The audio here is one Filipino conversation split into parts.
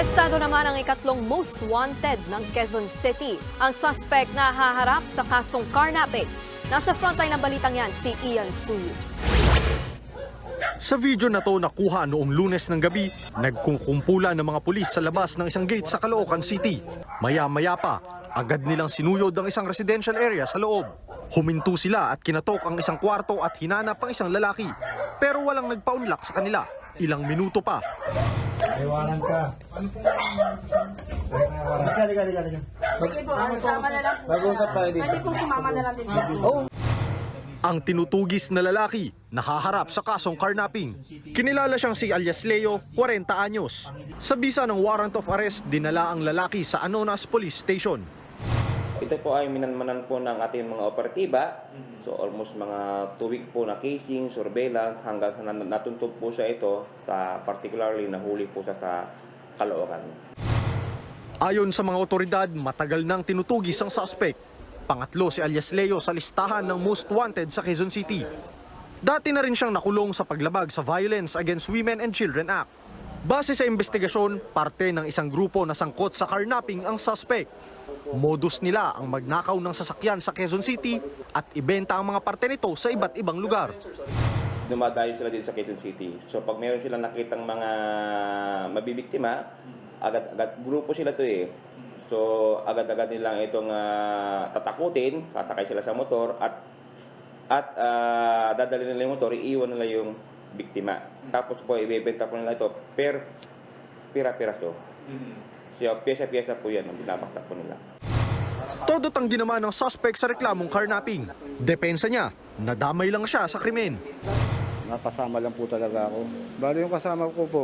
Arestado naman ang ikatlong most wanted ng Quezon City. Ang suspect na haharap sa kasong carnapping. Nasa frontline ng balitang yan si Ian Suyu. Sa video na to nakuha noong Lunes ng gabi, nagkukumpulan ng mga pulis sa labas ng isang gate sa Caloocan City. Maya-maya pa, agad nilang sinuyod ang isang residential area sa loob. Huminto sila at kinatok ang isang kwarto at hinanap ang isang lalaki. Pero walang nagpaunlak sa kanila. Ilang minuto pa. Iwanan ka. Basta, liga. Sige po, sama na lang po Mag-usap tayo siya. dito. Pwede pong sumama na lang din dito. Ang tinutugis na lalaki nahaharap sa kasong carnapping. Kinilala siyang si alias Leo, 40 anyos. Sa bisa ng warrant of arrest, dinala ang lalaki sa Anonas Police Station. Ito po ay minanmanan po ng ating mga operatiba. So almost mga 2 week po na casing, surveillance, hanggang sa natuntog po siya ito, sa particularly nahuli po siya sa Caloocan. Ayon sa mga otoridad, matagal nang tinutugis ang suspect. Pangatlo si alias Leo sa listahan ng most wanted sa Quezon City. Dati na rin siyang nakulong sa paglabag sa Violence Against Women and Children Act. Base sa investigasyon, parte ng isang grupo na sangkot sa carnapping ang suspect. Modus nila ang magnakaw ng sasakyan sa Quezon City at ibenta ang mga parte nito sa iba't ibang lugar. Dumadayo sila din sa Quezon City. So pag meron silang nakitang mga mabibiktima, agad grupo sila to eh. So agad-agad nilang itong tatakutin, sasakay sila sa motor at dadalhin nila yung motor, iiwan nila yung biktima. Tapos po ibebenta po nila ito per pira-piraso. So pyesa-pyesa po yan ang binabaktak po nila. Todo tanggi naman ng suspect sa reklamong carnapping. Depensa niya, nadamay lang siya sa krimen. Napasama lang po talaga ako. Bali yung kasama ko po,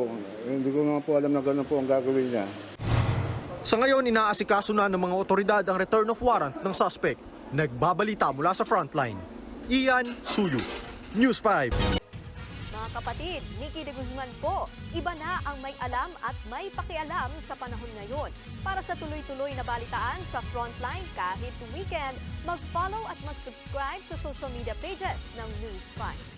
hindi ko naman po alam na gano'n po ang gagawin niya. Sa ngayon, inaasikaso na ng mga otoridad ang return of warrant ng suspect. Nagbabalita mula sa frontline. Ian Suyu, News 5. Mga kapatid, Nikki de Guzman po. Iba na ang may alam at may pakialam sa panahon ngayon. Para sa tuloy-tuloy na balitaan sa Frontline kahit weekend, mag-follow at mag-subscribe sa social media pages ng News 5.